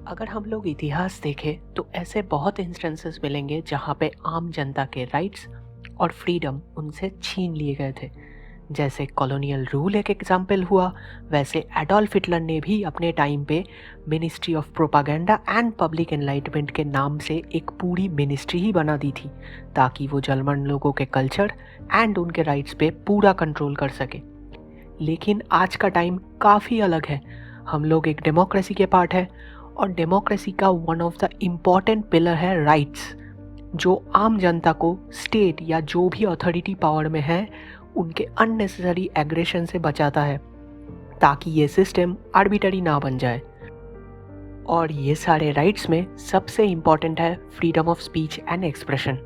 अगर हम लोग इतिहास देखें तो ऐसे बहुत इंस्टेंसेस मिलेंगे जहाँ पे आम जनता के राइट्स और फ्रीडम उनसे छीन लिए गए थे। जैसे कॉलोनियल रूल एक एग्जाम्पल हुआ, वैसे एडोल्फ हिटलर ने भी अपने टाइम पे ministry of propaganda and public enlightenment के नाम से एक पूरी मिनिस्ट्री ही बना दी थी ताकि वो जर्मन लोगों के कल्चर एंड उनके राइट्स पे पूरा कंट्रोल कर सके। लेकिन आज का टाइम काफ़ी अलग है। हम लोग एक डेमोक्रेसी के पार्ट है और डेमोक्रेसी का one of the important pillar है राइट्स, जो आम जनता को स्टेट या जो भी अथॉरिटी पावर में है उनके अननेसेसरी एग्रेशन से बचाता है ताकि ये सिस्टम आर्बिटरी ना बन जाए। और ये सारे राइट्स में सबसे इम्पॉर्टेंट है freedom of speech and expression.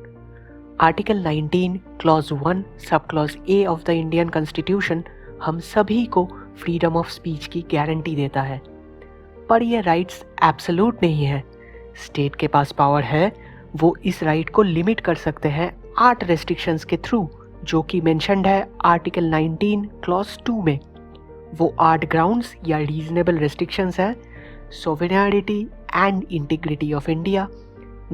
Article 19 clause 1 sub clause A of the Indian constitution हम सभी को फ्रीडम ऑफ स्पीच की गारंटी देता है। पर ये राइट्स एब्सोल्यूट नहीं है। स्टेट के पास पावर है, वो इस राइट को लिमिट कर सकते हैं 8 रेस्ट्रिक्शंस के थ्रू, जो कि मेंशन्ड है आर्टिकल 19 क्लॉज 2 में। वो 8 ग्राउंड्स या रीजनेबल रेस्ट्रिक्शंस हैं: sovereignty and integrity of India,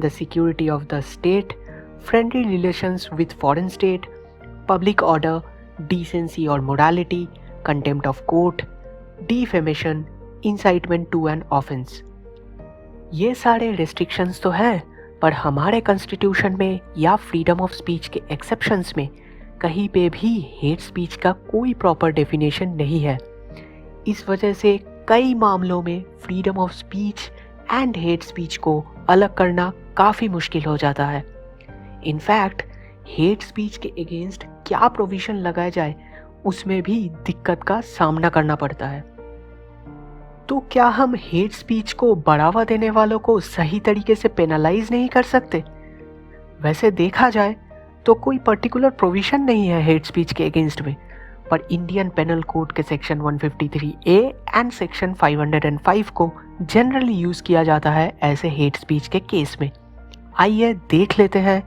the security of the state, friendly relations with foreign state, public order, decency और morality, contempt of court, defamation, incitement to an offence. ये सारे restrictions तो हैं, पर हमारे constitution में या फ्रीडम ऑफ स्पीच के एक्सेप्शंस में कहीं पे भी हेट स्पीच का कोई प्रॉपर डेफिनेशन नहीं है। इस वजह से कई मामलों में freedom of speech and hate speech को अलग करना काफ़ी मुश्किल हो जाता है। इनफैक्ट हेट स्पीच के अगेंस्ट क्या प्रोविजन लगाया जाए उसमें भी दिक्कत का सामना करना पड़ता है। तो क्या हम हेट स्पीच को बढ़ावा देने वालों को सही तरीके से पेनलाइज नहीं कर सकते? वैसे देखा जाए तो कोई पर्टिकुलर प्रोविजन नहीं है हेट स्पीच के अगेंस्ट में, पर इंडियन पेनल कोड के सेक्शन 153A एंड सेक्शन 505 को जनरली यूज़ किया जाता है ऐसे हेट स्पीच के केस में। आइए देख लेते हैं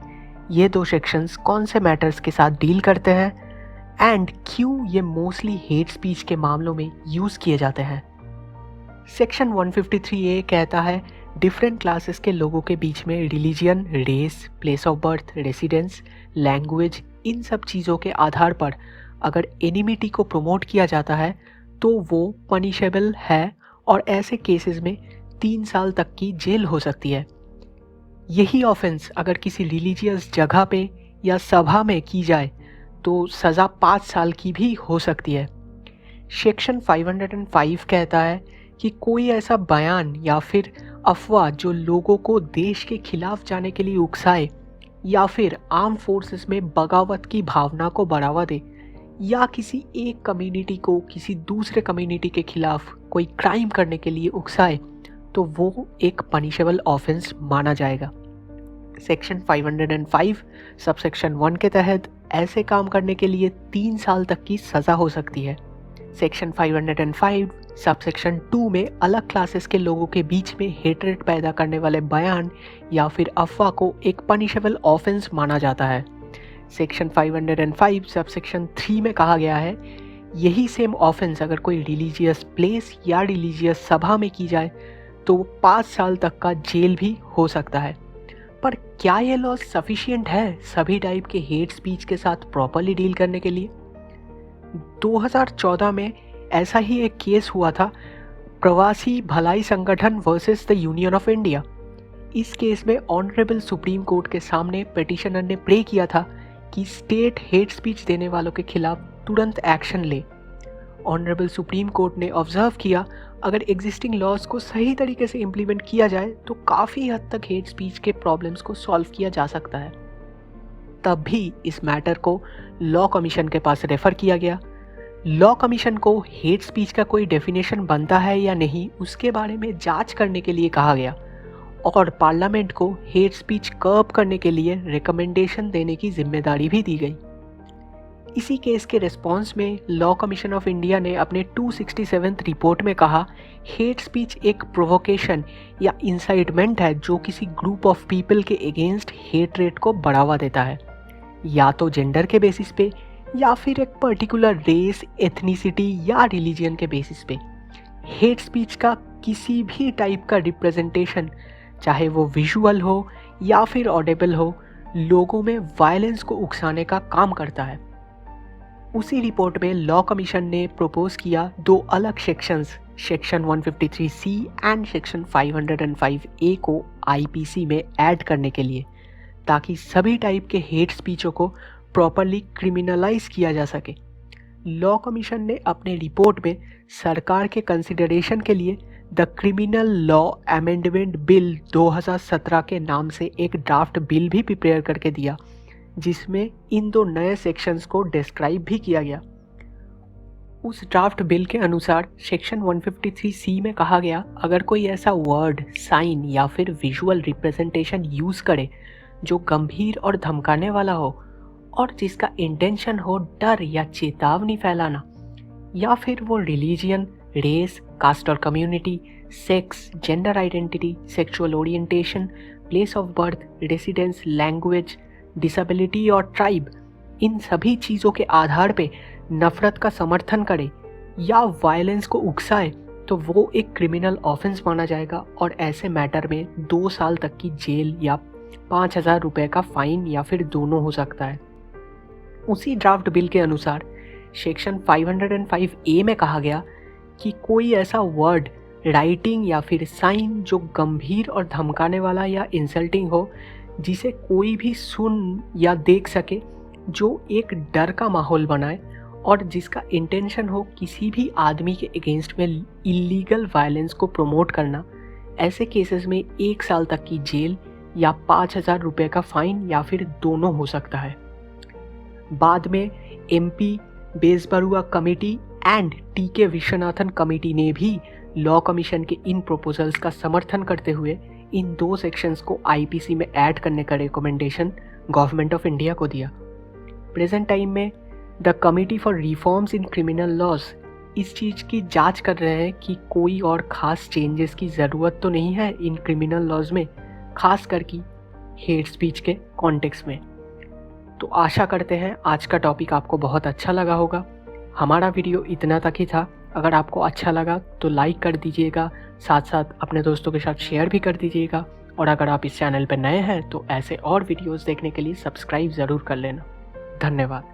ये दो सेक्शंस कौन से मैटर्स के साथ डील करते हैं एंड क्यों ये मोस्टली हेट स्पीच के मामलों में यूज़ किए जाते हैं। सेक्शन 153A कहता है डिफरेंट क्लासेस के लोगों के बीच में religion, race, place of birth, residence, language, इन सब चीज़ों के आधार पर अगर एनिमिटी को प्रमोट किया जाता है तो वो पनिशेबल है और ऐसे केसेस में 3 साल तक की जेल हो सकती है। यही ऑफेंस अगर किसी रिलीजियस जगह पे या सभा में की जाए तो सज़ा 5 साल की भी हो सकती है। सेक्शन 505 कहता है कि कोई ऐसा बयान या फिर अफवाह जो लोगों को देश के खिलाफ जाने के लिए उकसाए या फिर आर्म फोर्सेस में बगावत की भावना को बढ़ावा दे या किसी एक कम्युनिटी को किसी दूसरे कम्युनिटी के खिलाफ कोई क्राइम करने के लिए उकसाए तो वो एक पनिशेबल ऑफेंस माना जाएगा। सेक्शन 505 सबसेक्शन 1 के तहत ऐसे काम करने के लिए 3 साल तक की सज़ा हो सकती है। सेक्शन 505 सबसेक्शन 2 में अलग क्लासेस के लोगों के बीच में हेटरेट पैदा करने वाले बयान या फिर अफवाह को एक पनिशेबल ऑफेंस माना जाता है। सेक्शन 505 सबसेक्शन 3 में कहा गया है यही सेम ऑफेंस अगर कोई रिलीजियस प्लेस या रिलीजियस सभा में की जाए तो 5 साल तक का जेल भी हो सकता है। पर क्या ये लॉ सफिशिएंट है सभी टाइप के हेट स्पीच के साथ प्रॉपरली डील करने के लिए? 2014 में ऐसा ही एक केस हुआ था, प्रवासी भलाई संगठन versus the union of India. इस केस में ऑनरेबल सुप्रीम कोर्ट के सामने पिटिशनर ने प्रे किया था कि स्टेट हेट स्पीच देने वालों के खिलाफ तुरंत एक्शन ले। ऑनरेबल सुप्रीम कोर्ट ने ऑब्जर्व किया अगर एग्जिस्टिंग लॉज को सही तरीके से इम्प्लीमेंट किया जाए तो काफ़ी हद तक हेट स्पीच के प्रॉब्लम्स को सॉल्व किया जा सकता है। तब भी इस मैटर को लॉ कमीशन के पास रेफर किया गया। लॉ कमीशन को हेट स्पीच का कोई डेफिनेशन बनता है या नहीं उसके बारे में जांच करने के लिए कहा गया और पार्लियामेंट को हेट स्पीच कर्ब करने के लिए रिकमेंडेशन देने की जिम्मेदारी भी दी गई। इसी केस के रिस्पॉन्स में लॉ कमीशन ऑफ इंडिया ने अपने 267 रिपोर्ट में कहा हेट स्पीच एक प्रोवोकेशन या इंसाइटमेंट है जो किसी ग्रुप ऑफ पीपल के अगेंस्ट हेट रेट को बढ़ावा देता है, या तो जेंडर के बेसिस पे या फिर एक पर्टिकुलर रेस, एथनिसिटी या रिलीजन के बेसिस पे। हेट स्पीच का किसी भी टाइप का रिप्रेजेंटेशन, चाहे वो विजुअल हो या फिर ऑडिबल हो, लोगों में वायलेंस को उकसाने का काम करता है। उसी रिपोर्ट में लॉ कमीशन ने प्रपोज किया 2 अलग sections, section 153C and section 505A को आईपीसी में ऐड करने के लिए, ताकि सभी टाइप के हेट स्पीचों को प्रॉपरली क्रिमिनलाइज किया जा सके। लॉ कमीशन ने अपने रिपोर्ट में सरकार के कंसिडरेशन के लिए the criminal law amendment bill 2017 के नाम से एक ड्राफ्ट बिल भी प्रिपेयर करके दिया, जिसमें इन 2 नए सेक्शंस को डिस्क्राइब भी किया गया। उस ड्राफ्ट बिल के अनुसार सेक्शन 153C में कहा गया, अगर कोई ऐसा वर्ड, साइन या फिर विजुअल रिप्रेजेंटेशन यूज़ करे जो गंभीर और धमकाने वाला हो और जिसका इंटेंशन हो डर या चेतावनी फैलाना, या फिर वो रिलीजियन, रेस, कास्ट और community, sex, gender identity, sexual orientation, place of birth, residence, language, disability और ट्राइब, इन सभी चीज़ों के आधार पे नफरत का समर्थन करे या वायलेंस को उकसाए, तो वो एक क्रिमिनल ऑफेंस माना जाएगा और ऐसे मैटर में 2 साल तक की जेल या 5,000 रुपये का फाइन या फिर दोनों हो सकता है। उसी ड्राफ्ट बिल के अनुसार सेक्शन 505A में कहा गया कि कोई ऐसा वर्ड, राइटिंग या फिर साइन जो गंभीर और धमकाने वाला या इंसल्टिंग हो, जिसे कोई भी सुन या देख सके, जो एक डर का माहौल बनाए और जिसका इंटेंशन हो किसी भी आदमी के अगेंस्ट में इलीगल वायलेंस को प्रमोट करना, ऐसे केसेस में 1 साल तक की जेल या 5,000 रुपये का फाइन या फिर दोनों हो सकता है। बाद में MP Bezbaruah committee and TK Viswanathan committee ने भी लॉ कमीशन के इन प्रपोजल्स का समर्थन करते हुए इन 2 सेक्शंस को आईपीसी में ऐड करने का रिकमेंडेशन गवर्नमेंट ऑफ इंडिया को दिया। प्रेजेंट टाइम में the committee for reforms in criminal laws इस चीज़ की जांच कर रहे हैं कि कोई और ख़ास चेंजेस की ज़रूरत तो नहीं है इन क्रिमिनल लॉज में, खास करके हेट स्पीच के कॉन्टेक्स्ट में। तो आशा करते हैं आज का टॉपिक आपको बहुत अच्छा लगा होगा। हमारा वीडियो इतना तक ही था। अगर आपको अच्छा लगा तो लाइक कर दीजिएगा, साथ साथ अपने दोस्तों के साथ शेयर भी कर दीजिएगा, और अगर आप इस चैनल पर नए हैं तो ऐसे और वीडियोस देखने के लिए सब्सक्राइब ज़रूर कर लेना। धन्यवाद।